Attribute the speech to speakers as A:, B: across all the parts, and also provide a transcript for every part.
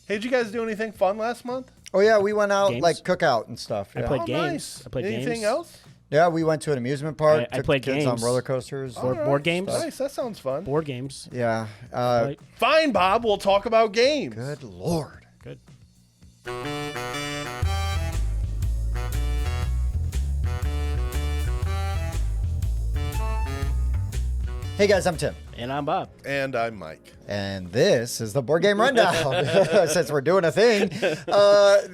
A: Hey, did you guys do anything fun last month?
B: Oh yeah, we went out
C: Games?
B: like cookout and stuff.
C: I
B: Yeah.
C: played
A: Oh,
C: games.
A: nice.
C: I played
A: Anything
C: games.
A: else?
B: Yeah, we went to an amusement park.
C: I
B: took
C: played
B: the kids on
C: games.
B: roller coasters.
C: Board-
A: All
C: board games?
A: Nice. That sounds fun.
C: Board games.
B: Yeah.
C: Like,
A: Fine, Bob. We'll talk about games.
B: Good Lord.
C: good.
B: Hey guys, I'm Tim,
C: And I'm Bob.
A: And I'm Mike.
B: and this is the Board Game Rundown. Since we're doing a thing,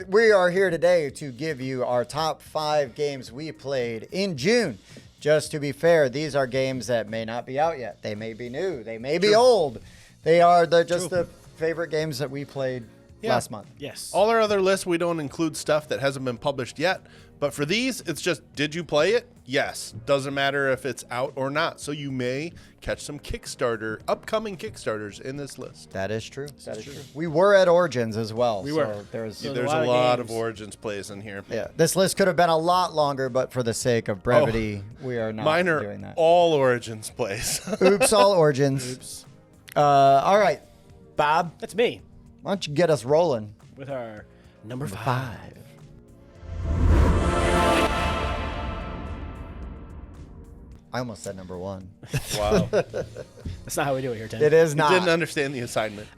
B: we are here today to give you our top 5 games we played in June. Just to be fair, these are games that may not be out yet. They may be new. They may be old. They are just the favorite games that we played last month.
C: Yes.
A: All our other lists, we don't include stuff that hasn't been published yet. But for these, it's just, did you play it? Yes. Doesn't matter if it's out or not. So you may catch some upcoming Kickstarters in this list.
B: That is true. That is true. We were at Origins as well.
C: We were.
B: So there's
C: So
A: There's
C: a
A: a
C: lot
A: lot
C: of
A: of
C: games.
A: Origins plays in here.
B: yeah. This list could have been a lot longer, but for the sake of brevity, we are not
A: Mine are
B: doing that.
A: all Origins plays.
B: Oops, all Origins.
C: Oops.
B: All right, Bob,
C: That's me
B: why don't you get us rolling?
C: with our number 5.
B: I almost said number 1.
A: Wow.
C: That's not how we do it here, Tim.
B: It is
A: Didn't
B: not.
A: understand the assignment.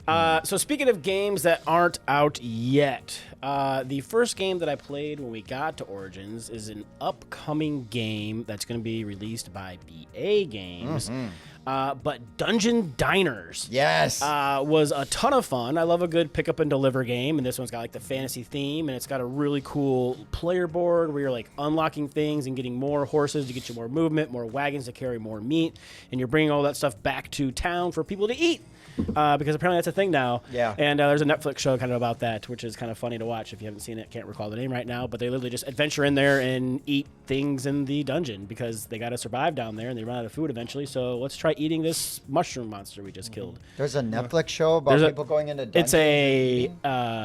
C: So speaking of games that aren't out yet, the first game that I played when we got to Origins is an upcoming game that's going to be released by BA Games. But Dungeon Diners.
B: Yes.
C: Was a ton of fun. I love a good pick up and deliver game, and this one's got like the fantasy theme, and it's got a really cool player board where you're like unlocking things and getting more horses to get you more movement, more wagons to carry more meat, and you're bringing all that stuff back to town for people to eat. Because apparently that's a thing now.
B: Yeah.
C: And there's a Netflix show kind of about that, which is kind of funny to watch if you haven't seen it. Can't recall the name right now, but they literally just adventure in there and eat things in the dungeon because they got to survive down there and they run out of food eventually. So let's try eating this mushroom monster we just killed.
B: There's a Netflix show about
C: There's a-
B: people going into dungeons.
C: It's a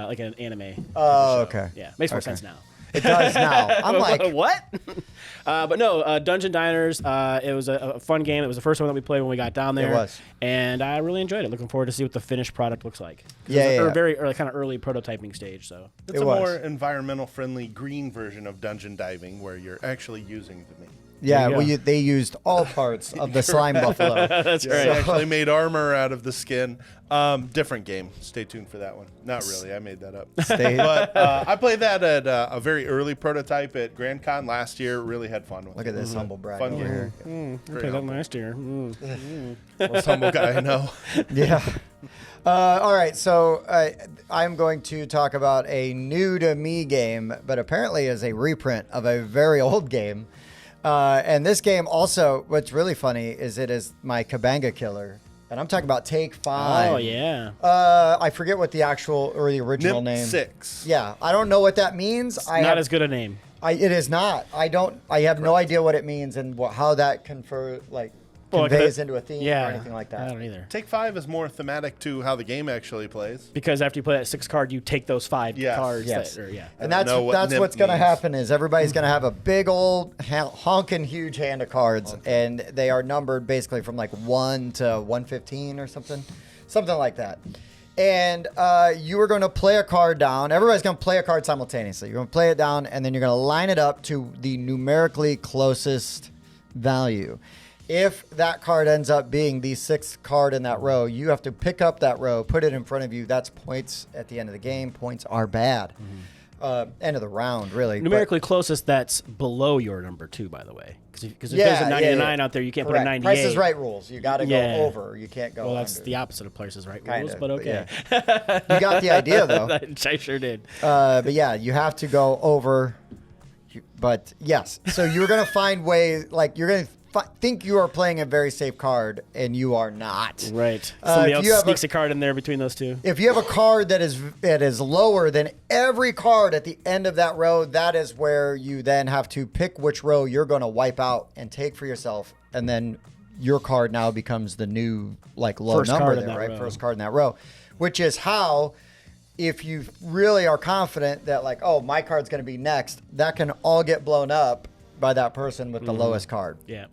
C: like an anime.
B: Oh, okay.
C: Yeah, makes more
B: Okay.
C: sense now.
B: It does now. I'm like,
C: what? But no, Dungeon Diners. It was a fun game. It was the first one that we played when we got down there.
B: It was.
C: And I really enjoyed it. Looking forward to see what the finished product looks like. 'Cause
B: Yeah,
C: it was
B: yeah.
C: a very early, kind of early prototyping stage. So
A: It's
B: It
A: a
B: was.
A: more environmental friendly green version of dungeon diving where you're actually using the meat.
B: yeah,
C: There you
B: well, they used all parts of the slime buffalo.
C: that's
A: They
C: right.
A: actually made armor out of the skin. Different game. Stay tuned for that one. Not really. I made that up. But I played that at a very early prototype at Grand Con last year. Really had fun with
B: Look
A: it.
B: at this humble brag
A: Fun
B: over
A: game.
B: here.
A: Very
C: Played that
A: humble.
C: last year.
A: Most humble guy I know.
B: Yeah. All right, so I'm going to talk about a new to me game, but apparently is a reprint of a very old game. And this game also, what's really funny is it is my Kabanga killer. And I'm talking about Take 5.
C: Oh yeah.
B: I forget what the actual or the original
A: Nip
B: name.
A: 6.
B: Yeah, I don't know what that means.
C: Not as good a name.
B: It is not. I have no idea what it means and how that
C: Well,
B: conveys
C: it-
B: into a theme
C: Yeah.
B: or anything like
C: I
B: that.
C: don't either.
A: Take 5 is more thematic to how the game actually plays.
C: Because after you play that 6 card, you take those 5
A: Yes.
C: cards.
B: Yes.
C: That, or, yeah.
B: And
A: I don't
B: that's
A: know what
B: that's
A: nip
B: what's going to
A: means.
B: happen is everybody's going to have a big old honking huge hand of cards, and they are numbered basically from like 1 to 115 or something like that. And you are going to play a card down. Everybody's going to play a card simultaneously. You're going to play it down, and then you're going to line it up to the numerically closest value. If that card ends up being the 6th card in that row, you have to pick up that row, put it in front of you. That's points at the end of the game. Points are bad. End of the round, really.
C: Numerically closest, that's below your number 2, by the way. Because if
B: Yeah,
C: there's a
B: yeah,
C: 99
B: yeah.
C: out there, you can't
B: Correct.
C: put a 98.
B: Price is Right rules. You got to
C: Yeah.
B: go over. You can't go
C: Well, that's
B: under.
C: the opposite of Price is Right
B: Kind
C: rules,
B: of,
C: but okay.
B: You got the idea, though.
C: I sure did.
B: But yeah, you have to go over. But yes, so you're going to find ways, like you're going to think you are playing a very safe card, and you are not.
C: Right. Somebody
B: if
C: else
B: you have
C: sneaks a card in there between those two.
B: If you have a card that is lower than every card at the end of that row, that is where you then have to pick which row you're going to wipe out and take for yourself, and then your card now becomes the new low
C: First
B: number
C: card in
B: there,
C: that
B: right?
C: row.
B: First card in that row, which is how, if you really are confident that my card's going to be next, that can all get blown up by that person with the lowest card.
C: Yeah.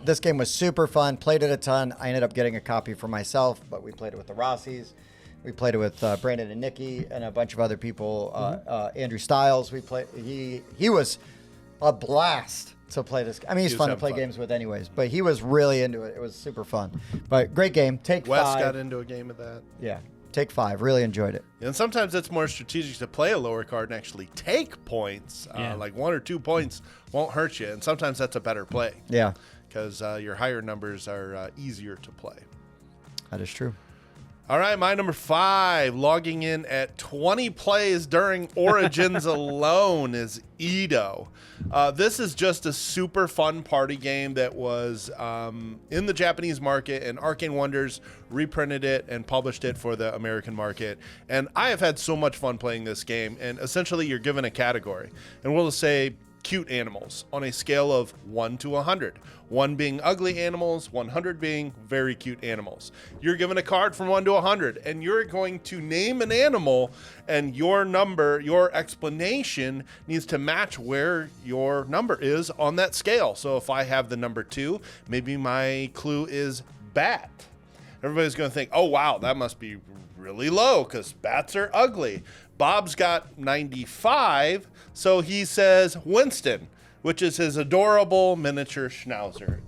B: This game was super fun. Played it a ton. I ended up getting a copy for myself, but we played it with the Rossies. We played it with Brandon and Nikki and a bunch of other people. Andrew Stiles. We played. He was a blast to play this. I mean, he's
A: He was
B: fun to
A: having
B: play
A: fun.
B: games with, anyways. But he was really into it. It was super fun. But great game. Take
A: Wes
B: 5.
A: got into a game of that.
B: Yeah, take 5. Really enjoyed it.
A: And sometimes it's more strategic to play a lower card and actually take points.
C: Yeah.
A: Like 1 or 2 points won't hurt you. And sometimes that's a better play
B: Yeah,
A: because your higher numbers are easier to play.
B: that is true.
A: All right, my number 5, logging in at 20 plays during Origins alone, is Edo. This is just a super fun party game that was in the Japanese market, and Arcane Wonders reprinted it and published it for the American market. And I have had so much fun playing this game. And essentially, you're given a category, and we'll just say cute animals on a scale of 1 to 100. 1 being ugly animals, 100 being very cute animals. You're given a card from 1 to 100, and you're going to name an animal, and your number, your explanation needs to match where your number is on that scale. So if I have the number 2, maybe my clue is bat. Everybody's going to think, oh, wow, that must be really low because bats are ugly. Bob's got 95, so he says Winston, which is his adorable miniature schnauzer.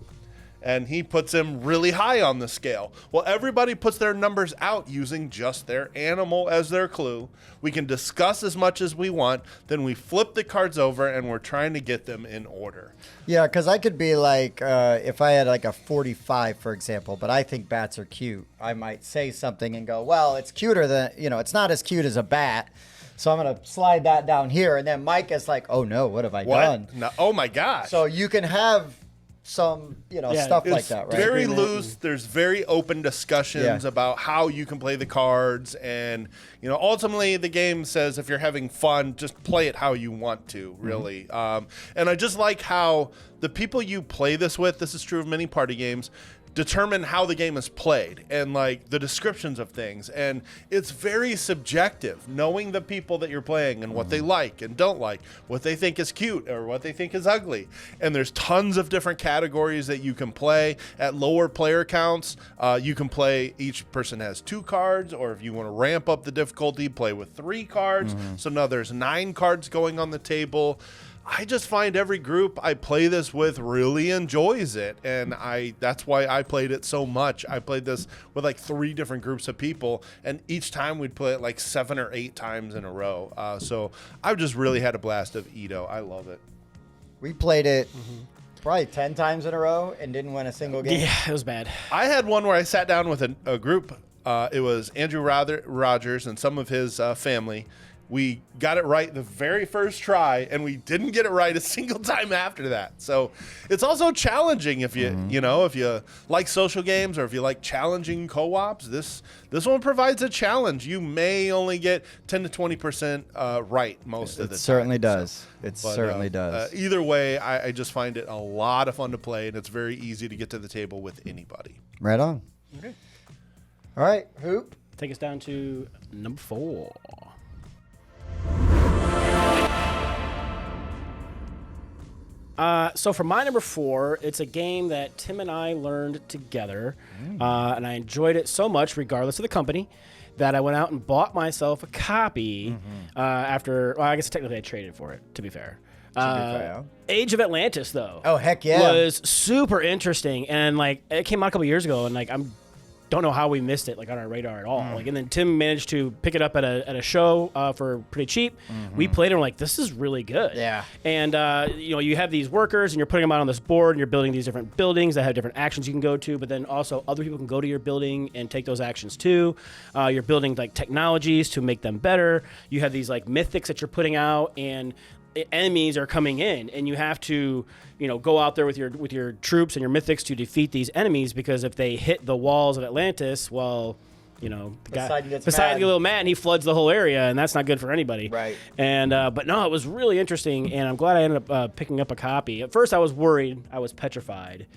A: And he puts him really high on the scale. Well, everybody puts their numbers out using just their animal as their clue. We can discuss as much as we want. Then we flip the cards over, and we're trying to get them in order.
B: Yeah, because I could be like, if I had like a 45, for example, but I think bats are cute, I might say something and go, well, it's cuter than, it's not as cute as a bat. So I'm going to slide that down here. And then Mike is like, oh no, what have I done?
A: No, oh my gosh.
B: So you can have some, stuff like
A: It's
B: that, right?
A: very
C: Agreement.
A: loose. There's very open discussions
B: Yeah.
A: about how you can play the cards, and ultimately the game says if you're having fun, just play it how you want to, really. And I just like how the people you play this with, this is true of many party games, determine how the game is played and like the descriptions of things, and it's very subjective knowing the people that you're playing and what they like and don't like, what they think is cute or what they think is ugly. And there's tons of different categories that you can play at lower player counts. You can play, each person has 2 cards, or if you want to ramp up the difficulty, play with 3 cards. So now there's 9 cards going on the table. I just find every group I play this with really enjoys it, and that's why I played it so much. I played this with like 3 different groups of people, and each time we'd play it like 7 or 8 times in a row. So I've just really had a blast of Edo. I love it.
B: We played it probably 10 times in a row and didn't win a single game.
C: Yeah, it was bad.
A: I had one where I sat down with a group. It was Andrew Rogers and some of his family. We got it right the very first try, and we didn't get it right a single time after that. So it's also challenging if you if you like social games or if you like challenging co-ops. This one provides a challenge. You may only get 10 to 20% right most of the time.
B: It certainly does. It
A: But,
B: certainly does.
A: Either way, I just find it a lot of fun to play, and it's very easy to get to the table with anybody.
B: Right on.
C: Okay.
B: All right, Hoop.
C: Take us down to number 4. So for my number 4, it's a game that Tim and I learned together, and I enjoyed it so much, regardless of the company, that I went out and bought myself a copy after. Well, I guess technically I traded for it. To be fair.
B: fair.
C: Age of Atlantis, though.
B: Oh, heck yeah.
C: Was super interesting, and like it came out a couple years ago, and like don't know how we missed it like on our radar at all. Like, and then Tim managed to pick it up at a show for pretty cheap. We played it and we're like, this is really good.
B: Yeah.
C: And you have these workers and you're putting them out on this board and you're building these different buildings that have different actions you can go to, but then also other people can go to your building and take those actions too. You're building like technologies to make them better. You have these like mythics that you're putting out, and enemies are coming in, and you have to go out there with your troops and your mythics to defeat these enemies, because if they hit the walls of Atlantis, well, the guy
B: Poseidon gets
C: Poseidon
B: mad.
C: gets a little mad and he floods the whole area, and that's not good for anybody.
B: Right.
C: And but no, it was really interesting, and I'm glad I ended up picking up a copy. At first I was worried, I was petrified,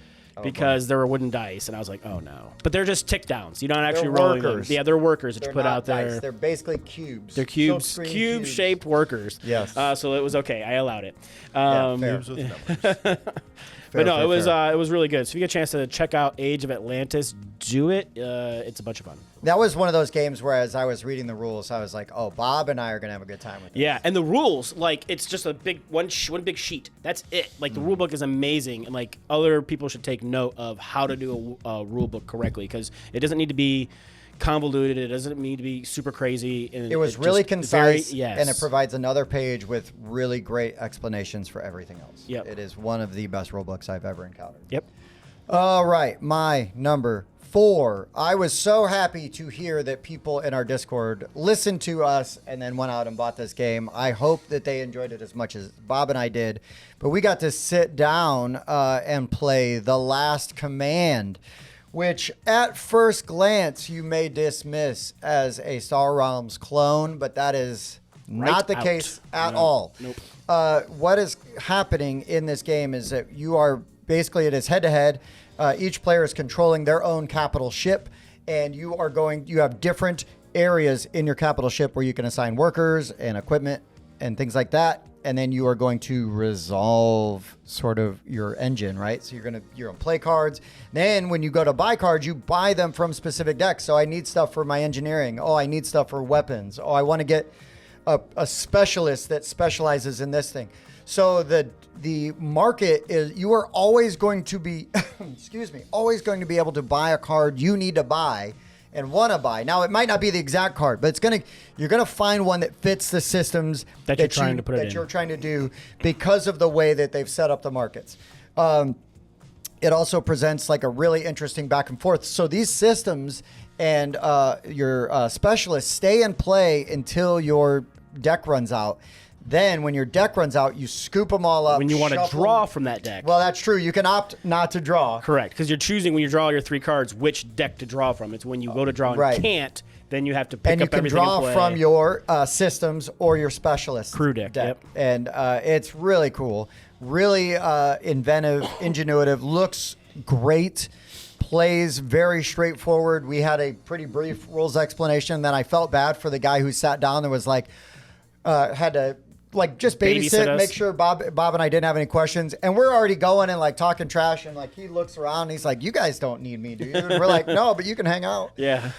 C: because there were wooden dice, and I was like, oh no. But they're just tick downs. You're not actually rolling them.
B: workers.
C: Yeah, they're workers that
B: They're
C: you put
B: not
C: out there.
B: dice. They're basically cubes.
C: They're cubes,
B: Silkscreen
C: cube-shaped workers.
B: Yes.
C: So it was okay. I allowed it.
B: Yeah, fair.
A: Games with numbers.
C: But no, it was really good. So if you get a chance to check out Age of Atlantis, do it. It's a bunch of fun.
B: That was one of those games where, as I was reading the rules, I was like, "Oh, Bob and I are gonna have a good time with it."
C: Yeah, and the rules, like, it's just a big one big sheet. That's it. Like, the rule book is amazing, and like other people should take note of how to do a rule book correctly, because it doesn't need to be convoluted. It doesn't need to be super crazy. And
B: It was really concise,
C: yes.
B: and it provides another page with really great explanations for everything else.
C: Yep.
B: It is one of the best rule books I've ever encountered.
C: Yep.
B: All right, my number 4. I was so happy to hear that people in our Discord listened to us and then went out and bought this game. I hope that they enjoyed it as much as Bob and I did. But we got to sit down and play The Last Command, which at first glance you may dismiss as a Star Realms clone, but that is not the case at all.
C: Nope.
B: What is happening in this game is that you are basically, it is head-to-head. Each player is controlling their own capital ship, and you have different areas in your capital ship where you can assign workers and equipment and things like that. And then you are going to resolve sort of your engine, right? So you're gonna play cards. Then when you go to buy cards, you buy them from specific decks. So I need stuff for my engineering. Oh, I need stuff for weapons. Oh, I want to get a specialist that specializes in this thing. So the market is, you are always going to be, always going to be able to buy a card you need to buy and want to buy. Now, it might not be the exact card, but you're gonna find one that fits the systems
C: that you're trying to put it in.
B: You're trying to do, because of the way that they've set up the markets. It also presents like a really interesting back and forth. So these systems and your specialists stay in play until your deck runs out. Then when your deck runs out, you scoop them all up.
C: When you want to draw from that deck.
B: Well, that's true. You can opt not to draw.
C: Correct, because you're choosing, when you draw your 3 cards, which deck to draw from. It's when you go to draw and can't, then you have to pick up everything
B: and you
C: in
B: can
C: play.
B: draw from your systems or your specialist
C: crew deck. Yep.
B: And it's really cool. Really inventive, ingenuitive, looks great, plays very straightforward. We had a pretty brief rules explanation. Then I felt bad for the guy who sat down and was like, had to like just babysit, make sure Bob and I didn't have any questions. And we're already going and like talking trash, and like he looks around and he's like, "You guys don't need me, do you?" And we're like, "No, but you can hang out."
C: Yeah.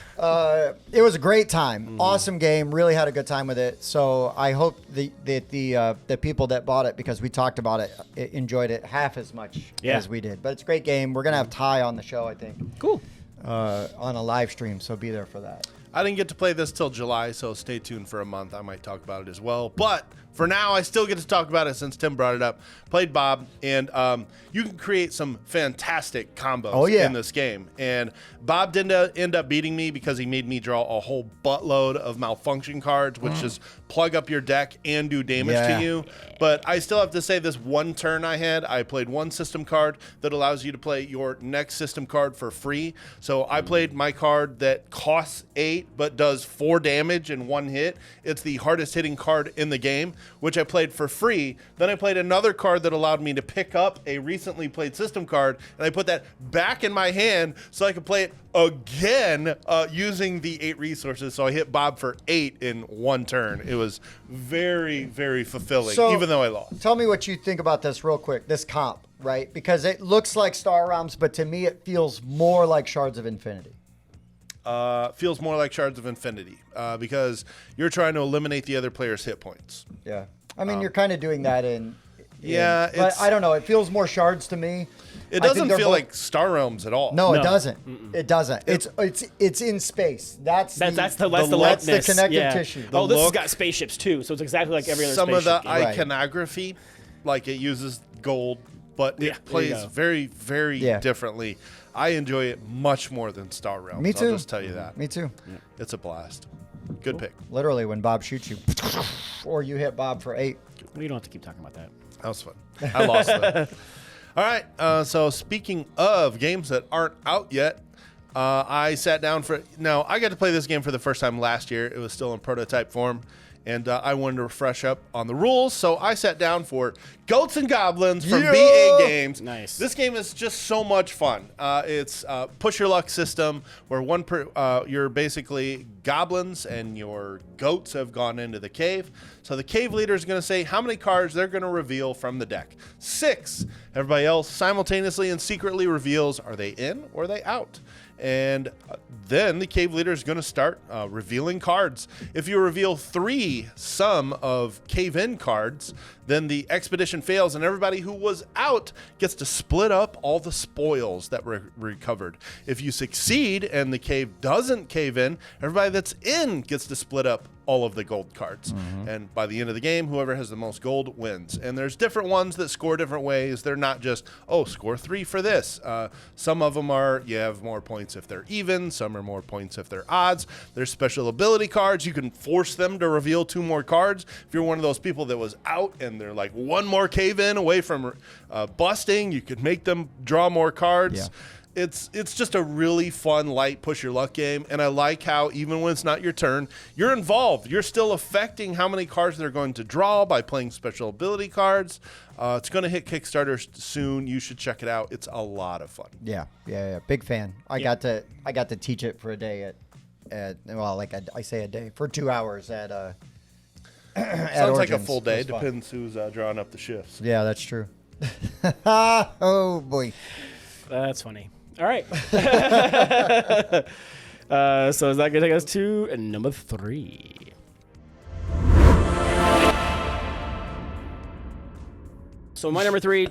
B: It was a great time. Awesome game. Really had a good time with it. So I hope that the people that bought it, because we talked about it, enjoyed it half as much as we did. But it's a great game. We're gonna have Ty on the show, I think.
C: Cool.
B: On a live stream, so be there for that.
A: I didn't get to play this till July, so stay tuned for a month. I might talk about it as well. But for now, I still get to talk about it since Tim brought it up. Played Bob, and you can create some fantastic combos in this game. And Bob didn't end up beating me because he made me draw a whole buttload of malfunction cards, which just plug up your deck and do damage to you. But I still have to say, this one turn I had, I played one system card that allows you to play your next system card for free. So I played my card that costs 8 but does 4 damage in one hit. It's the hardest hitting card in the game, which I played for free. Then I played another card that allowed me to pick up a recently played system card, and I put that back in my hand so I could play it again using the 8 resources. So I hit Bob for 8 in one turn. It was very, very fulfilling, even though I lost.
B: Tell me what you think about this real quick, this comp, right? Because it looks like Star Realms, but to me it feels more like Shards of Infinity.
A: Feels more like Shards of Infinity because you're trying to eliminate the other player's hit points.
B: Yeah. I mean, you're kind of doing that
A: but
B: I don't know. It feels more Shards to me.
A: It doesn't feel like Star Realms at all.
B: No, it doesn't. It doesn't. It's in space. That's the
C: likeness.
B: connective tissue.
C: This has got spaceships too, so it's exactly like every other
A: Some of
C: spaceship
A: the
C: game.
A: iconography, like it uses gold, but it plays very, very differently. I enjoy it much more than Star Realms.
B: Me too.
A: I'll just tell you that.
B: Me too.
A: Yeah. It's a blast. Good pick.
B: Literally, when Bob shoots you, or you hit Bob for 8.
C: Well, you don't have to keep talking about that.
A: That was fun. I lost though. All right. So speaking of games that aren't out yet, I sat down for. Now I got to play this game for the first time last year. It was still in prototype form, and I wanted to refresh up on the rules, so I sat down for Goats and Goblins from
B: Yeah!
A: BA Games.
C: Nice.
A: This game is just so much fun. It's a push your luck system where you're basically goblins and your goats have gone into the cave. So the cave leader is going to say how many cards they're going to reveal from the deck. 6. Everybody else simultaneously and secretly reveals, are they in or are they out? And then the cave leader is going to start revealing cards. If you reveal 3 sum of cave-in cards, then the expedition fails and everybody who was out gets to split up all the spoils that were recovered. If you succeed and the cave doesn't cave in, everybody that's in gets to split up all of the gold cards. And by the end of the game, whoever has the most gold wins. And there's different ones that score different ways. They're not just, score 3 for this. Some of them are, you have more points if they're even. Some are more points if they're odds. There's special ability cards. You can force them to reveal 2 more cards. If you're one of those people that was out and they're like 1 more cave in away from busting, you could make them draw more cards.
B: Yeah.
A: It's just a really fun, light push your luck game, and I like how even when it's not your turn, you're involved. You're still affecting how many cards they're going to draw by playing special ability cards. It's going to hit Kickstarter soon. You should check it out. It's a lot of fun.
B: Yeah. Big fan. I got to teach it for a day I say a day for 2 hours at
A: Sounds like a
B: Origins.
A: full
B: It
A: day.
B: was fun.
A: Depends who's drawing up the shifts.
B: Yeah, that's true. Oh boy.
C: That's funny. All right. So is that going to take us to number 3? So my number 3,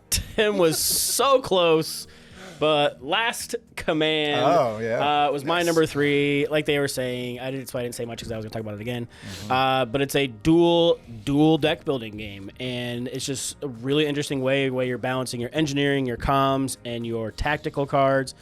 C: Tim was so close, but Last Command was my number 3. Like they were saying, I didn't say much because I was going to talk about it again. But it's a dual deck building game, and it's just a really interesting way where you're balancing your engineering, your comms, and your tactical cards.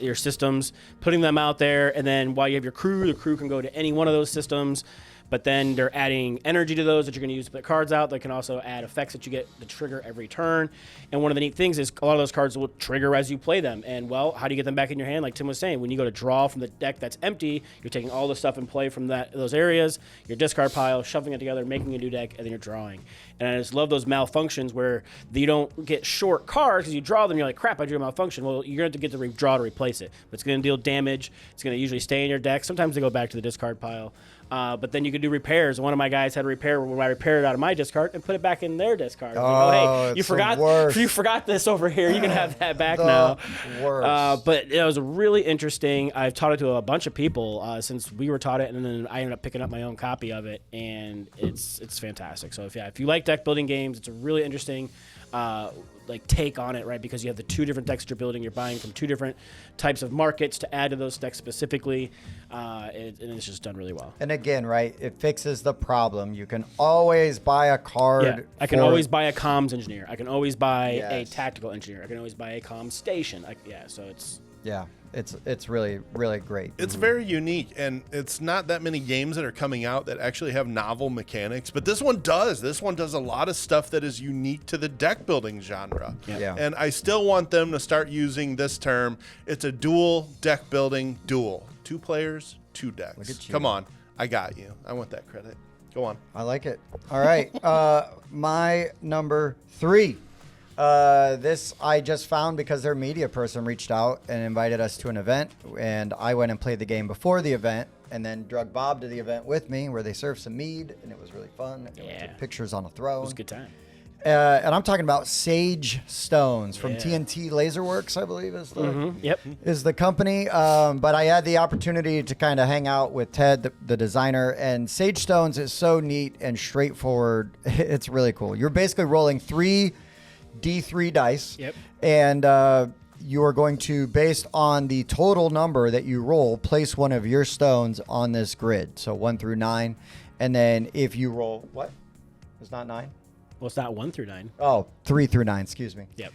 C: Your systems, putting them out there, and then while you have your crew, the crew can go to any one of those systems, but then they're adding energy to those that you're going to use to put cards out. They can also add effects that you get to trigger every turn. And one of the neat things is a lot of those cards will trigger as you play them. And, well, how do you get them back in your hand? Like Tim was saying, when you go to draw from the deck that's empty, you're taking all the stuff in play from those areas, your discard pile, shoving it together, making a new deck, and then you're drawing. And I just love those malfunctions where you don't get short cards because you draw them, you're like, crap, I drew a malfunction. Well, you're going to get to draw to replace it. But it's going to deal damage. It's going to usually stay in your deck. Sometimes they go back to the discard pile. But then you can do repairs. One of my guys had a repair where I repaired it out of my discard and put it back in their discard. Hey, you forgot this over here. You can have that back now.
B: Worst.
C: But it was really interesting. I've taught it to a bunch of people since we were taught it, and then I ended up picking up my own copy of it, and it's fantastic. So if you like deck building games, it's a really interesting take on it, right? Because you have the 2 different decks that you're building. You're buying from 2 different types of markets to add to those decks specifically, and it's just done really well.
B: And again, right, it fixes the problem. You can always buy a card.
C: Yeah, I can always buy a comms engineer. I can always buy a
B: Yes.
C: tactical engineer. I can always buy a comms station. So it's...
B: Yeah, it's really, really great.
A: It's very unique, and it's not that many games that are coming out that actually have novel mechanics, but this one does. This one does a lot of stuff that is unique to the deck building genre.
B: Yeah.
A: And I still want them to start using this term. It's a dual deck building duel. 2 players, 2 decks.
B: Look at you.
A: Come on. I got you. I want that credit. Go on.
B: I like it. All right. My number 3. This I just found because their media person reached out and invited us to an event, and I went and played the game before the event, and then drug Bob to the event with me where they served some mead, and it was really fun. And we took pictures on a throne.
C: It was a good time.
B: And I'm talking about Sage Stones from
C: Yeah.
B: TNT Laserworks, I believe
C: Yep.
B: is the company. But I had the opportunity to kind of hang out with Ted, the designer, and Sage Stones is so neat and straightforward. It's really cool. You're basically rolling 3 D3 dice.
C: Yep.
B: And you are going to, based on the total number that you roll, place one of your stones on this grid. So 1 through 9. And then if you roll, what? It's not 9?
C: Well, it's not 1 through 9.
B: Oh, 3 through 9, excuse me.
C: Yep.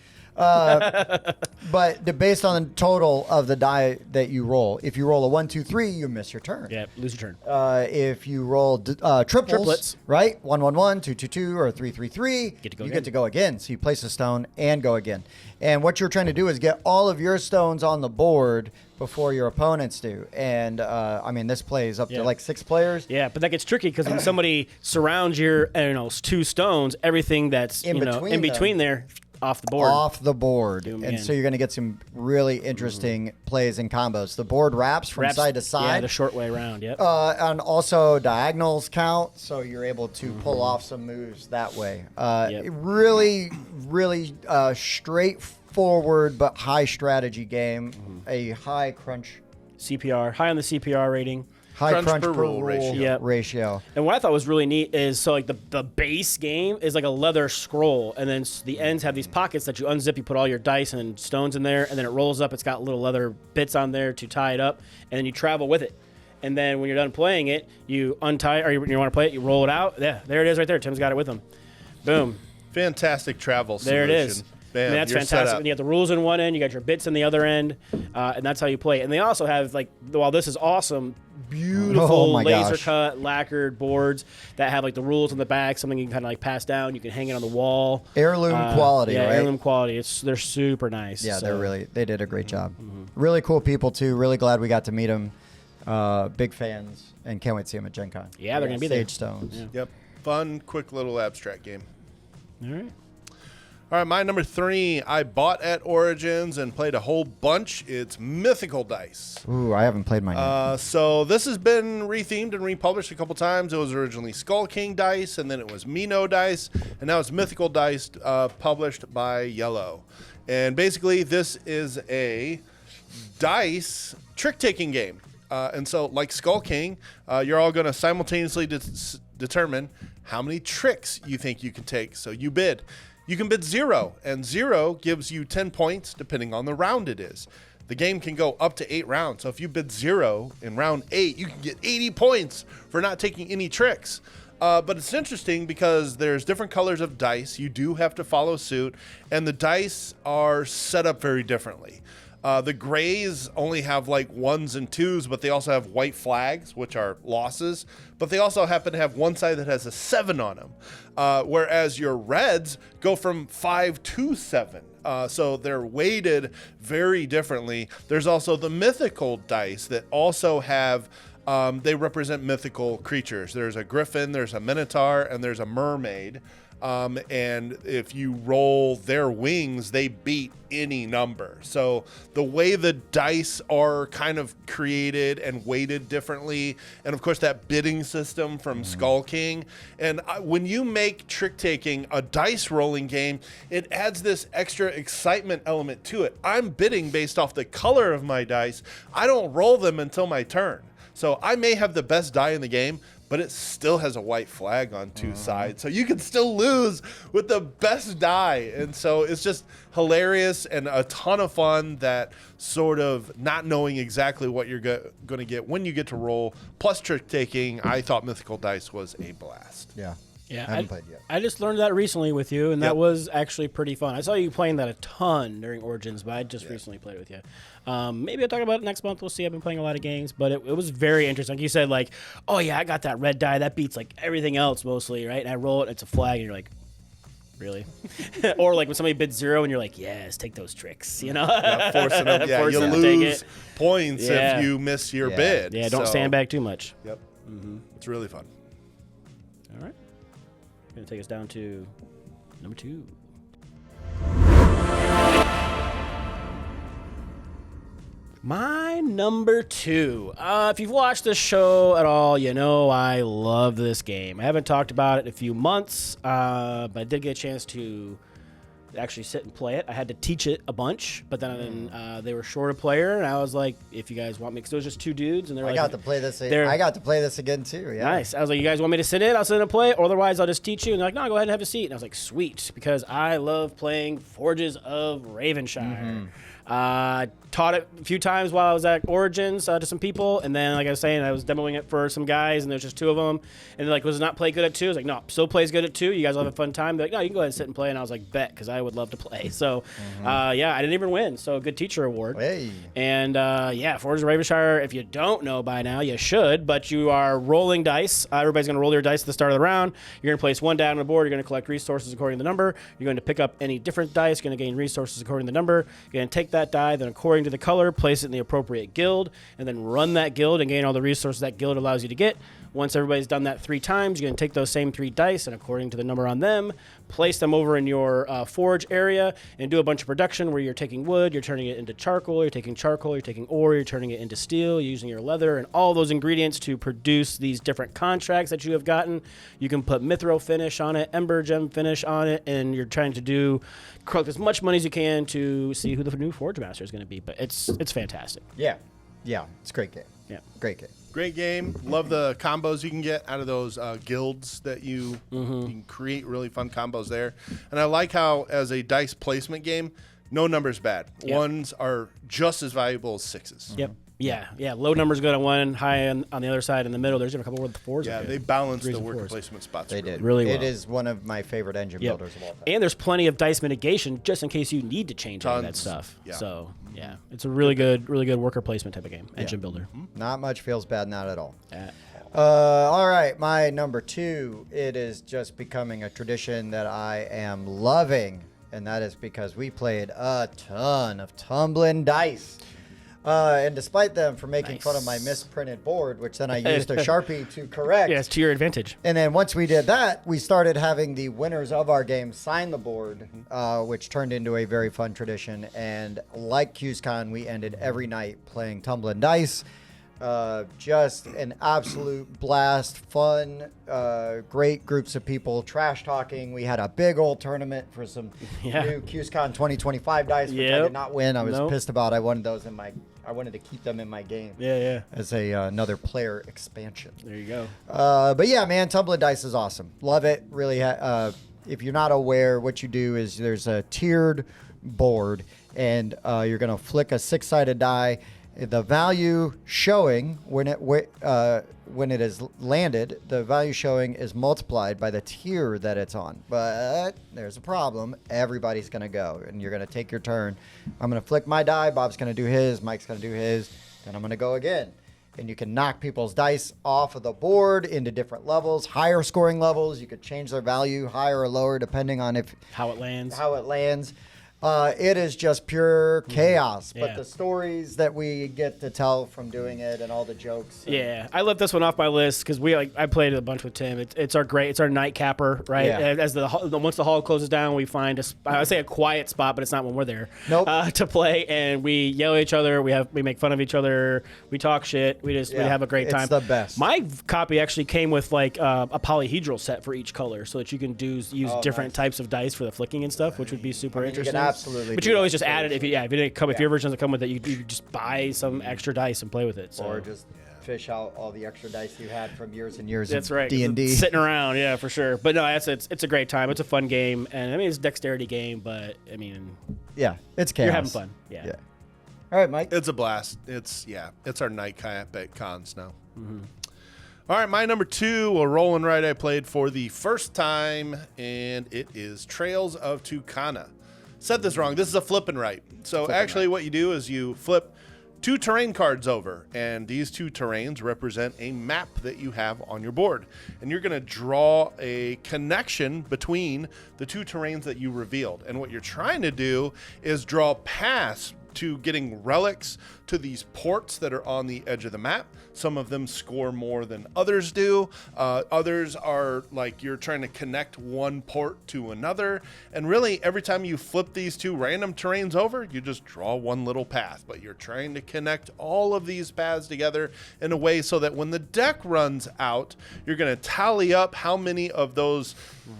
B: based on the total of the die that you roll, if you roll a 1, 2, 3, you miss your turn.
C: Yeah, lose your turn.
B: If you roll triplets, right? 1, 1, 1, 2, 2, 2, or 3, 3, 3, you get to go again. So you place a stone and go again. And what you're trying to do is get all of your stones on the board before your opponents do. And I mean, this plays up to like 6 players.
C: Yeah, but that gets tricky because when somebody surrounds your, 2 stones, everything that's in between there, off the board.
B: Off the board. And so you're going to get some really interesting plays and combos. The board wraps from side to side.
C: Yeah, the short way around, yep.
B: And also diagonals count, so you're able to pull off some moves that way. Really, really straightforward but high strategy game. A high crunch.
C: CPR, high on the CPR rating.
B: High crunch per rule ratio.
C: And what I thought was really neat is so like the base game is like a leather scroll, and then the ends have these pockets that you unzip. You put all your dice and stones in there, and then it rolls up. It's got little leather bits on there to tie it up, and then you travel with it. And then when you're done playing it, you untie, or you want to play it, you roll it out. Yeah, there it is right there. Tim's got it with him. Boom.
A: Fantastic travel solution.
C: There it is.
A: Bam,
C: that's fantastic. And you got the rules in one end, you got your bits in the other end, and that's how you play. And they also have, like, while this is awesome, beautiful laser-cut, lacquered boards that have, like, the rules on the back, something you can kind of, like, pass down. You can hang it on the wall.
B: Heirloom quality, right?
C: Heirloom quality. They're super nice.
B: Yeah, they did a great job. Really cool people, too. Really glad we got to meet them. Big fans, and can't wait to see them at Gen Con.
C: Yeah, they're going to be there.
B: Sage Stones.
C: Yeah.
A: Yep. Fun, quick little abstract game.
C: All right.
A: All right, my number 3, I bought at Origins and played a whole bunch. It's Mythical Dice.
B: Ooh, I haven't played mine yet.
A: So this has been rethemed and republished a couple times. It was originally Skull King Dice, and then it was Mino Dice, and now it's Mythical Dice, published by Yellow. And basically, this is a dice trick-taking game. And so, like Skull King, you're all going to simultaneously determine how many tricks you think you can take. So you bid. You can bid 0, and 0 gives you 10 points depending on the round it is. The game can go up to 8 rounds. So if you bid 0 in round 8, you can get 80 points for not taking any tricks. But it's interesting because there's different colors of dice. You do have to follow suit, and the dice are set up very differently. The grays only have like 1s and 2s, but they also have white flags, which are losses. But they also happen to have one side that has a 7 on them, whereas your reds go from 5 to 7. So they're weighted very differently. There's also the mythical dice that also have, they represent mythical creatures. There's a griffin, there's a minotaur, and there's a mermaid. And if you roll their wings, they beat any number. So the way the dice are kind of created and weighted differently, and of course that bidding system from Skull King. And when you make trick taking a dice rolling game, it adds this extra excitement element to it. I'm bidding based off the color of my dice. I don't roll them until my turn. So I may have the best die in the game, but it still has a white flag on 2 sides. So you can still lose with the best die. And so it's just hilarious and a ton of fun, that sort of not knowing exactly what you're going to get when you get to roll. Plus trick taking, I thought Mythical Dice was a blast.
B: Yeah.
C: Yeah,
B: I haven't played yet.
C: I just learned that recently with you, and that was actually pretty fun. I saw you playing that a ton during Origins, but I just recently played with you. Maybe I'll talk about it next month. We'll see. I've been playing a lot of games, but it was very interesting. Like you said, like, oh, yeah, I got that red die. That beats, like, everything else mostly, right? And I roll it, it's a flag, and you're like, really? Or, like, when somebody bids 0, and you're like, yes, take those tricks, you know?
A: Yeah, forcing them. Yeah,
C: Forcing
A: you
C: them to take
A: lose
C: it.
A: points if you miss your bid.
C: Yeah, don't sandbag too much.
A: Yep. It's really fun.
C: All right. Going to take us down to number 2. My number 2. If you've watched this show at all, you know I love this game. I haven't talked about it in a few months, but I did get a chance to actually sit and play it. I had to teach it a bunch, but then they were short a player, and I was like, if you guys want me, because it was just 2 dudes, and they're like,
B: I got to play this again too. Yeah.
C: Nice. I was like, you guys want me to sit in? I'll sit in and play, or otherwise I'll just teach you. And they're like, no, go ahead and have a seat. And I was like, sweet, because I love playing Forges of Ravenshire. Taught it a few times while I was at Origins to some people, and then, like I was saying, I was demoing it for some guys, and there's just 2 of them, and they're like, was it not play good at 2? I was like, no, still plays good at 2. You guys will have a fun time. They're like, no, you can go ahead and sit and play, and I was like, bet, because I would love to play. So, yeah, I didn't even win, so good teacher award.
B: Hey.
C: And, yeah, Forge of Ravenshire, if you don't know by now, you should, but you are rolling dice. Everybody's going to roll your dice at the start of the round. You're going to place 1 down on the board. You're going to collect resources according to the number. You're going to pick up any different dice. You're going to gain resources according to the number. You're going to take that die, then according to the color, place it in the appropriate guild, and then run that guild and gain all the resources that guild allows you to get. Once everybody's done that 3 times, you're going to take those same 3 dice, and according to the number on them, place them over in your forge area and do a bunch of production where you're taking wood, you're turning it into charcoal, you're taking charcoal, you're taking ore, you're turning it into steel, you're using your leather and all those ingredients to produce these different contracts that you have gotten. You can put mithril finish on it, ember gem finish on it, and you're trying to collect as much money as you can to see who the new forge master is going to be. But it's fantastic.
B: Yeah. It's a great game.
C: Yeah.
B: Great game.
A: Great game. Love the combos you can get out of those guilds that you can create really fun combos there. And I like how, as a dice placement game, no number's bad.
C: Yep.
A: 1s are just as valuable as 6s.
C: Yep. Yeah. Low numbers good on one, high on the other side. In the middle, there's even a couple with 4s.
A: Yeah,
C: are good.
A: they balance
C: Threes
A: the
C: and
A: worker
C: 4s.
A: placement spots.
B: They did.
C: Really well.
B: It is one of my favorite engine
C: Yep.
B: builders of all time.
C: And there's plenty of dice mitigation just in case you need to change any of that
A: Tons.
C: stuff.
A: Yeah.
C: So, yeah, it's a really good worker placement type of game. Engine builder.
B: Not much feels bad, not at all.
C: Uh,
B: All right, my number 2. It is just becoming a tradition that I am loving, and that is because we played a ton of tumbling dice. And despite them for making fun of my misprinted board, which then I used a Sharpie to correct.
C: Yeah, it's to your advantage.
B: And then once we did that, we started having the winners of our game sign the board, which turned into a very fun tradition. And like QsCon, we ended every night playing tumbling dice. Just an absolute blast, fun, great groups of people, trash talking. We had a big old tournament for some new QsCon 2025 dice, which I did not win. I was pissed about. I wanted those I wanted to keep them in my game.
C: Yeah.
B: As another player expansion.
C: There you go.
B: But yeah, man, tumbling dice is awesome. Love it. Really. If you're not aware, what you do is there's a tiered board, and you're gonna flick a 6-sided die. The value showing when it is landed, the value showing is multiplied by the tier that it's on. But there's a problem. Everybody's going to go, and you're going to take your turn. I'm going to flick my die. Bob's going to do his. Mike's going to do his. Then I'm going to go again. And you can knock people's dice off of the board into different levels, higher scoring levels. You could change their value higher or lower depending on
C: how it lands.
B: It is just pure chaos,
C: Yeah.
B: but the stories that we get to tell from doing it and all the jokes.
C: Yeah, I left this one off my list because I played it a bunch with Tim. It's our night capper, right?
B: Yeah.
C: As once the hall closes down, we find I would say a quiet spot, but it's not when we're there.
B: Nope.
C: To play, and we yell at each other. We make fun of each other. We talk shit. We have a great time.
B: It's the best.
C: My copy actually came with a polyhedral set for each color, so that you can use different types of dice for the flicking and stuff, which would be super interesting.
B: You can absolutely.
C: But you could always just add it if your version doesn't come with it. You just buy some extra dice and play with it. So.
B: Or just fish out all the extra dice you had from years and years
C: That's
B: of
C: right.
B: D&D.
C: Sitting around, yeah, for sure. But no, it's a great time. It's a fun game, and I mean it's a dexterity game, but I mean,
B: Yeah, it's chaos.
C: you're having fun. Yeah.
B: All right, Mike.
A: It's a blast. It's our night cap at cons now. All right, my number 2, a roll and ride I played for the first time, and it is Trails of Tucana. Said this wrong. This is a flip and write. So actually what you do is you flip 2 terrain cards over, and these 2 terrains represent a map that you have on your board. And you're going to draw a connection between the 2 terrains that you revealed. And what you're trying to do is draw paths to getting relics to these ports that are on the edge of the map. Some of them score more than others do. Others are like you're trying to connect one port to another. And really, every time you flip these 2 random terrains over, you just draw one little path. But you're trying to connect all of these paths together in a way so that when the deck runs out, you're going to tally up how many of those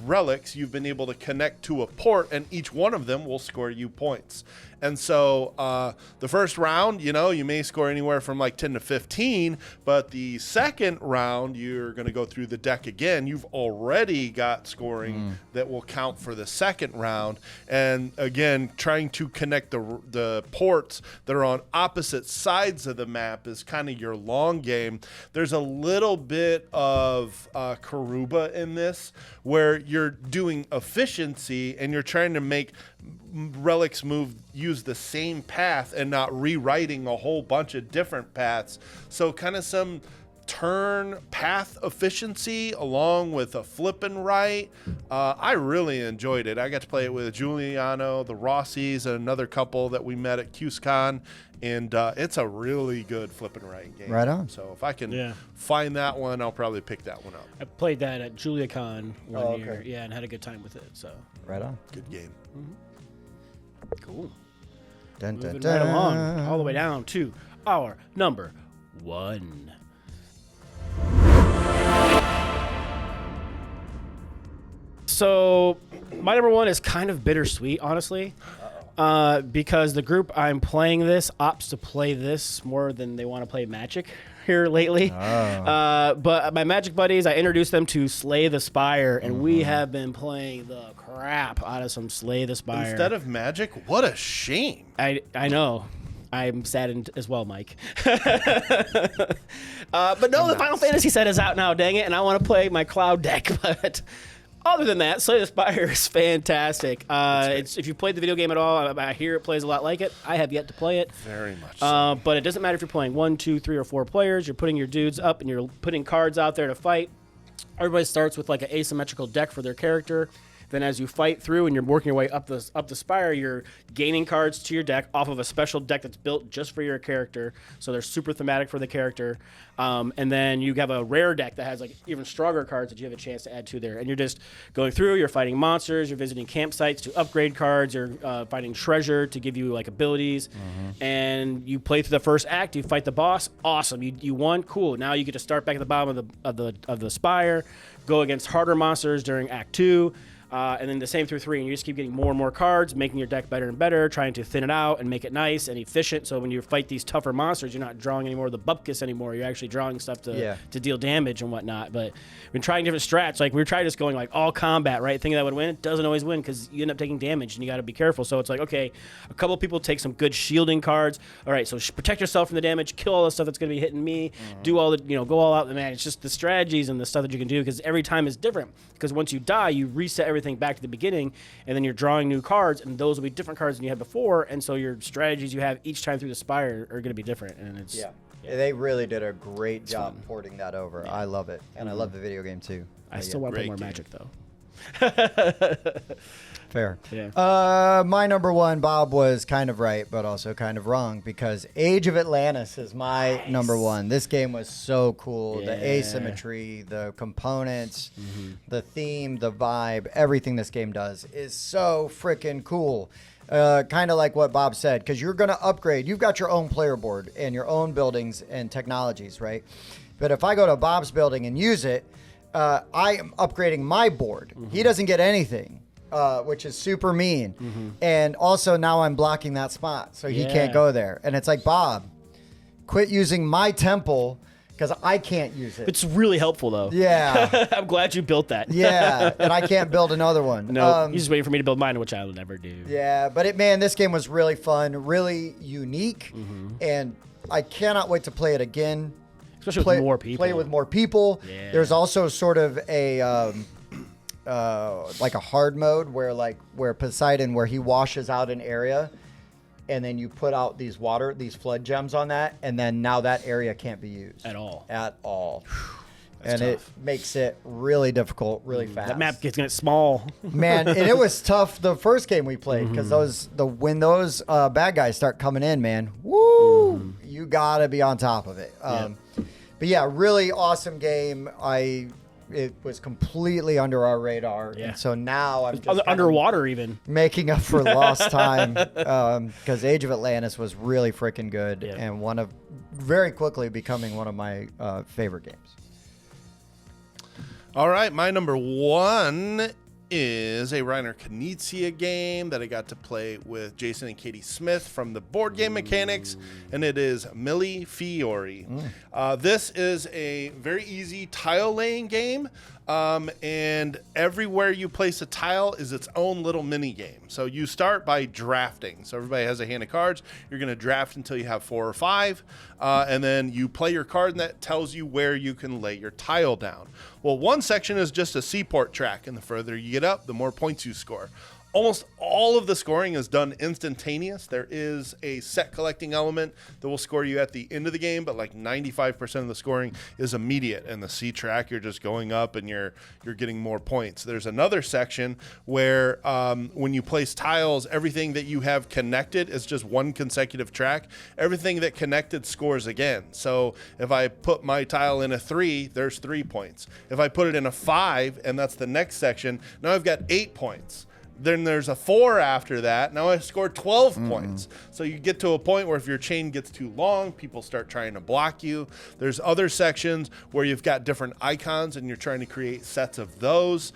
A: relics you've been able to connect to a port, and each one of them will score you points. And so the first round, you may score anywhere from like 10 to 15, but the second round, you're going to go through the deck again. You've already got scoring that will count for the second round. And again, trying to connect the ports that are on opposite sides of the map is kind of your long game. There's a little bit of Karuba in this, where you're doing efficiency and you're trying to make relics use the same path and not rewriting a whole bunch of different paths. So kind of some turn path efficiency along with a flip and right. I really enjoyed it. I got to play it with Giuliano, the Rossies, and another couple that we met at QSCon, and it's a really good flip and right game.
B: Right on.
A: So if I can find that one, I'll probably pick that one up.
C: I played that at JuliaCon one year,
B: okay.
C: and had a good time with it. So
B: Right on.
A: Good game.
C: cool.
B: Dun, dun,
C: Moving right along,
B: dun.
C: all the way down to our number 1. So my number 1 is kind of bittersweet, honestly, because the group I'm playing this opts to play this more than they want to play Magic here lately. But my Magic buddies, I introduced them to Slay the Spire, and we have been playing the crap out of some Slay the Spire.
A: Instead of Magic, what a shame.
C: I know. I'm saddened as well, Mike. But no, the Final Fantasy set is out now, dang it, and I want to play my Cloud deck. But other than that, Slay the Spire is fantastic. If you played the video game at all, I hear it plays a lot like it. I have yet to play it.
A: Very much so.
C: But it doesn't matter if you're playing 1, 2, 3, or 4 players. You're putting your dudes up, and you're putting cards out there to fight. Everybody starts with like an asymmetrical deck for their character. Then as you fight through and you're working your way up the spire, you're gaining cards to your deck off of a special deck that's built just for your character. So they're super thematic for the character. And then you have a rare deck that has like even stronger cards that you have a chance to add to there. And you're just going through, you're fighting monsters, you're visiting campsites to upgrade cards, you're fighting treasure to give you like abilities. And you play through the first act, you fight the boss, awesome. You won, cool. Now you get to start back at the bottom of the spire, go against harder monsters during Act 2. And then the same through 3, and you just keep getting more and more cards, making your deck better and better, trying to thin it out and make it nice and efficient. So when you fight these tougher monsters, you're not drawing any more of the bupkis anymore. You're actually drawing stuff to deal damage and whatnot. But we've been trying different strats. Like we were trying just going like all combat, right? Thinking that would win. It doesn't always win because you end up taking damage and you got to be careful. So it's like, okay, a couple of people take some good shielding cards. All right, so protect yourself from the damage, kill all the stuff that's going to be hitting me, do all the, go all out. Man, it's just the strategies and the stuff that you can do because every time is different. Because once you die, you reset everything back to the beginning, and then you're drawing new cards, and those will be different cards than you had before, and so your strategies you have each time through the Spire are going to be different, and it's...
B: They really did a great job porting that over. I love it, and I love the video game too.
C: I still want to play more Magic, though.
B: Fair.
C: Yeah.
B: My number 1, Bob was kind of right, but also kind of wrong because Age of Atlantis is my number 1. This game was so cool. The asymmetry, the components, the theme, the vibe, everything this game does is so freaking cool. Kind of like what Bob said, because you're going to upgrade. You've got your own player board and your own buildings and technologies, right? But if I go to Bob's building and use it, I am upgrading my board. He doesn't get anything. Which is super mean. And also now I'm blocking that spot, so he can't go there. And it's like, Bob, quit using my temple because I can't use it.
C: It's really helpful, though.
B: Yeah.
C: I'm glad you built that.
B: Yeah, and I can't build another one.
C: No, he's just waiting for me to build mine, which I will never do.
B: Yeah, but this game was really fun, really unique, and I cannot wait to play it again.
C: Especially with more people.
B: Play with more people.
C: Yeah.
B: There's also sort of a... like a hard mode where Poseidon, where he washes out an area and then you put out these flood gems on that, and then now that area can't be used
C: At all.
B: And
C: tough.
B: it makes it really difficult, really fast.
C: That map gets small.
B: Man, and it was tough the first game we played because when those bad guys start coming in, man, woo, you gotta be on top of it. But yeah, really awesome game. It was completely under our radar, and so now I'm just
C: underwater even
B: making up for lost time because Age of Atlantis was really freaking good and very quickly becoming one of my favorite games.
A: All right, my number 1 is a Reiner Knizia game that I got to play with Jason and Katie Smith from the Board Game Mechanics, and it is Mille Fiori. This is a very easy tile laying game, and everywhere you place a tile is its own little mini game. So you start by drafting. So everybody has a hand of cards. You're going to draft until you have 4 or 5, and then you play your card, and that tells you where you can lay your tile down. Well, one section is just a seaport track, and the further you get up, the more points you score. Almost all of the scoring is done instantaneous. There is a set collecting element that will score you at the end of the game, but like 95% of the scoring is immediate. And the C track, you're just going up and you're getting more points. There's another section where when you place tiles, everything that you have connected is just one consecutive track. Everything that connected scores again. So if I put my tile in a 3, there's 3 points. If I put it in a 5, and that's the next section, now I've got 8 points. Then there's a 4 after that. Now I scored 12 points. So you get to a point where if your chain gets too long, people start trying to block you. There's other sections where you've got different icons and you're trying to create sets of those.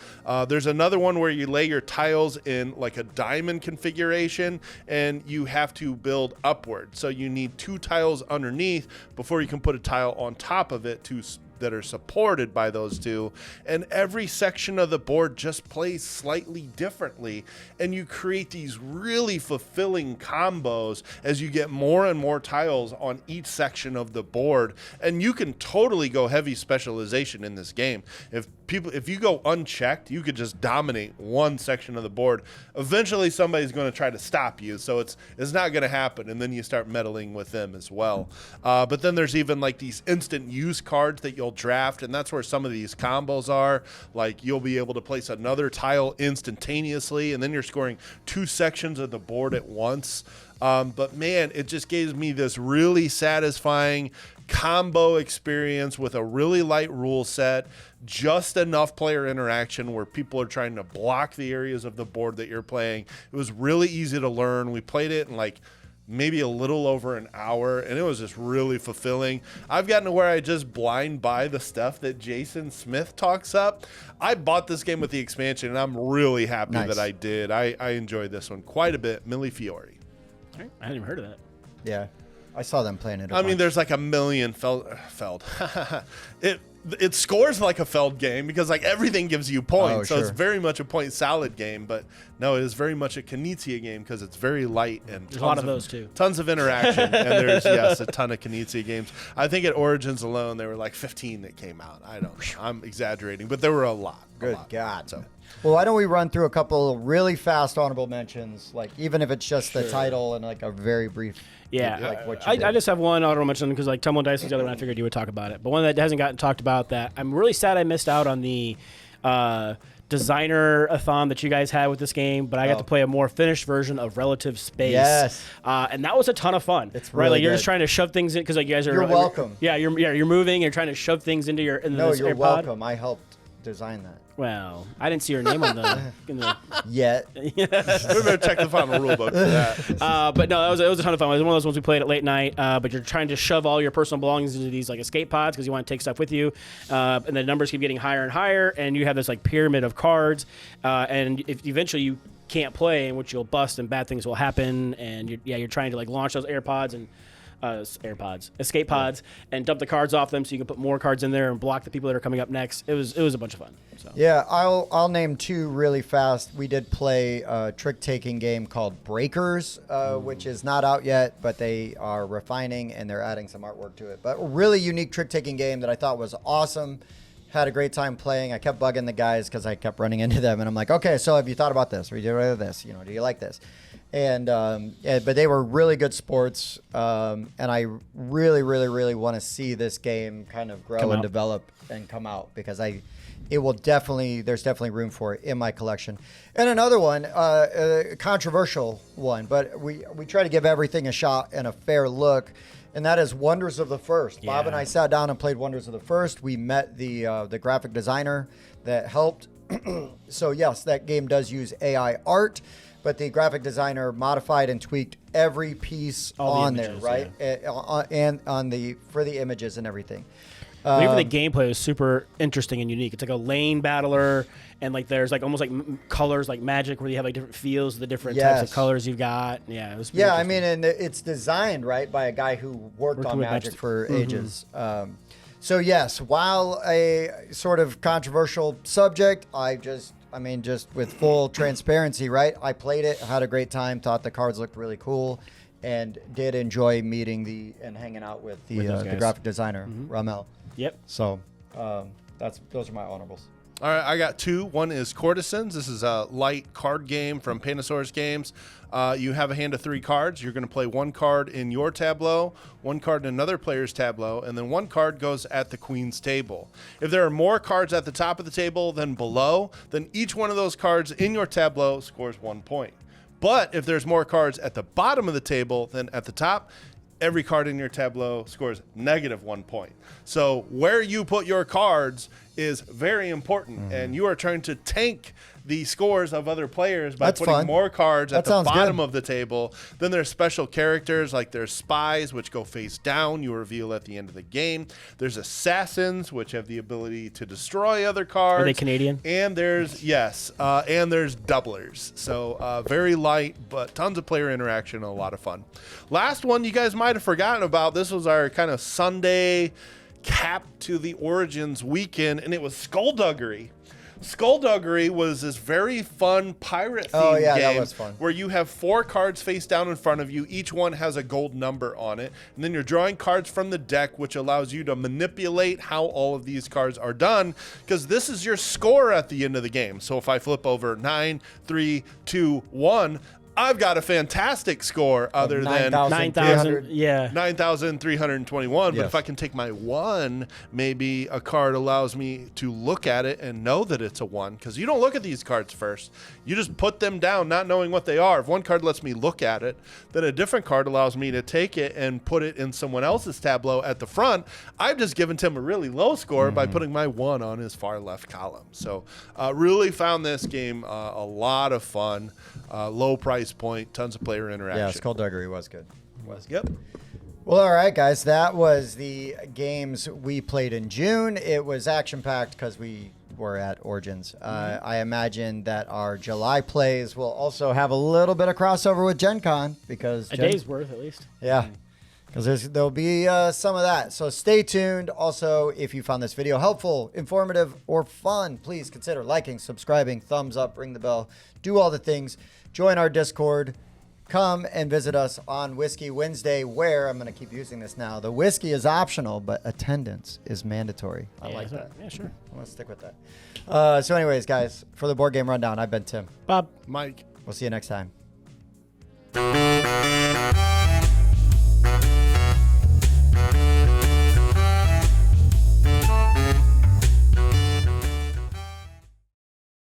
A: There's another one where you lay your tiles in like a diamond configuration and you have to build upward. So you need 2 tiles underneath before you can put a tile on top of it that are supported by those 2, and every section of the board just plays slightly differently, and you create these really fulfilling combos as you get more and more tiles on each section of the board. And you can totally go heavy specialization in this game. If you go unchecked, you could just dominate one section of the board. Eventually somebody's going to try to stop you, so it's not going to happen, and then you start meddling with them as well. But then there's even like these instant use cards that you'll draft, and that's where some of these combos are. Like you'll be able to place another tile instantaneously, and then you're scoring 2 sections of the board at once. But man, it just gives me this really satisfying combo experience with a really light rule set, just enough player interaction where people are trying to block the areas of the board that you're playing. It was really easy to learn. We played it in like maybe a little over an hour, and it was just really fulfilling. I've gotten to where I just blind buy the stuff that Jason Smith talks up. I bought this game with the expansion, and I'm really happy that I did. I enjoyed this one quite a bit. Mille Fiori.
C: All right. I hadn't even heard of that.
B: Yeah, I saw them playing it.
A: I mean, there's like a million Feld. It scores like a Feld game because like everything gives you points. So it's very much a point salad game, but no, it is very much a Knizia game because it's very light and
C: there's a lot of those too.
A: Tons of interaction, and there's a ton of Knizia games. I think at Origins alone there were like 15 that came out. I don't know. I'm exaggerating, but there were a lot.
B: Good God.
A: So.
B: Well, why don't we run through a couple really fast honorable mentions, like even if it's just the title and like a very brief.
C: Yeah,
B: like what you did.
C: I just have one honorable mention because like Tumble Dice was the other one I figured you would talk about it, but one that hasn't gotten talked about that I'm really sad I missed out on the designer-a-thon that you guys had with this game, but I got to play a more finished version of Relative Space.
B: Yes.
C: And that was a ton of fun.
B: It's
C: right,
B: really
C: like you're
B: good.
C: just trying to shove things in because like you guys are.
B: You're welcome.
C: You're moving. You're trying to shove things into your.
B: No, you're
C: AirPod.
B: welcome. I helped design that.
C: Well, I didn't see your name on the.
B: Yet.
A: We better check the final rule book for that.
C: But no, it was a ton of fun. It was one of those ones we played at late night. But you're trying to shove all your personal belongings into these like escape pods because you want to take stuff with you, and the numbers keep getting higher and higher, and you have this like pyramid of cards, and if eventually you can't play, in which you'll bust and bad things will happen, and you're trying to like launch those AirPods and. Escape pods, and dump the cards off them so you can put more cards in there and block the people that are coming up next. It was a bunch of fun. So.
B: Yeah, I'll name 2 really fast. We did play a trick-taking game called Breakers, which is not out yet, but they are refining and they're adding some artwork to it. But a really unique trick-taking game that I thought was awesome. Had a great time playing. I kept bugging the guys because I kept running into them, and I'm like, okay, so have you thought about this? Or you did this? You know, do you like this? And but they were really good sports, and I really, really, really want to see this game kind of grow and develop and come out because there's definitely room for it in my collection. And another one, a controversial one, but we try to give everything a shot and a fair look. And that is Wonders of the First. Bob and I sat down and played Wonders of the First. We met the graphic designer that helped. So yes, that game does use AI art, but the graphic designer modified and tweaked every piece on there, right? Yeah. And for the images and everything.
C: But even the gameplay is super interesting and unique. It's like a lane battler, and like there's like almost like colors like Magic, where you have like different feels, the different types of
B: Yes.
C: colors you've got. Yeah, it was.
B: Yeah, I mean, and it's designed right by a guy who worked on
C: with
B: Magic
C: Magic.
B: for ages. So yes, while a sort of controversial subject, just with full transparency, right? I played it, had a great time, thought the cards looked really cool, and did enjoy meeting and hanging out with the
C: those
B: the
C: guys.
B: graphic designer Ramel.
C: Yep.
B: So those are my honorables.
A: All right, I got two. One is Courtesans. This is a light card game from Panasaurus Games. You have a hand of 3 cards. You're going to play 1 card in your tableau, 1 card in another player's tableau, and then 1 card goes at the queen's table. If there are more cards at the top of the table than below, then each one of those cards in your tableau scores 1 point. But if there's more cards at the bottom of the table than at the top, every card in your tableau scores -1 point. So where you put your cards is very important, and you are trying to tank the scores of other players by
B: That's
A: putting
B: fun.
A: more cards at
B: That
A: the
B: sounds
A: bottom
B: good.
A: of the table. Then there's special characters, like there's spies, which go face down, you reveal at the end of the game. There's assassins, which have the ability to destroy other cards.
C: Are they Canadian?
A: And there's and there's doublers. So very light, but tons of player interaction and a lot of fun. Last one you guys might have forgotten about. This was our kind of Sunday cap to the Origins weekend, and it was Skullduggery. Skullduggery was this very fun pirate themed
B: Oh, yeah,
A: game
B: that was fun.
A: where you have 4 cards face down in front of you. Each one has a gold number on it. And then you're drawing cards from the deck, which allows you to manipulate how all of these cards are done, because this is your score at the end of the game. So if I flip over 9, 3, 2, 1, I've got a fantastic score other than
C: 9,000. Yeah.
A: 9,321. But
B: Yes.
A: if I can take my 1, maybe a card allows me to look at it and know that it's a 1, because you don't look at these cards first. You just put them down not knowing what they are. If one card lets me look at it, then a different card allows me to take it and put it in someone else's tableau at the front. I've just given Tim a really low score by putting my 1 on his far left column. So really found this game a lot of fun. Low price point, tons of player interaction.
B: Yeah, Skullduggery was good.
A: Yep.
B: Well, all right, guys, that was the games we played in June. It was action-packed because we were at Origins. I imagine that our July plays will also have a little bit of crossover with Gen Con because
C: A day's worth at least.
B: yeah, because there'll be some of that. So stay tuned. Also, if you found this video helpful, informative, or fun, please consider liking, subscribing, thumbs up, ring the bell, do all the things. Join our Discord. Come and visit us on Whiskey Wednesday, where I'm going to keep using this now. The whiskey is optional, but attendance is mandatory. I like that.
C: Yeah, sure.
B: I'm going to stick with that. So anyways, guys, for the Board Game Rundown, I've been Tim.
C: Bob.
A: Mike.
B: We'll see you next time.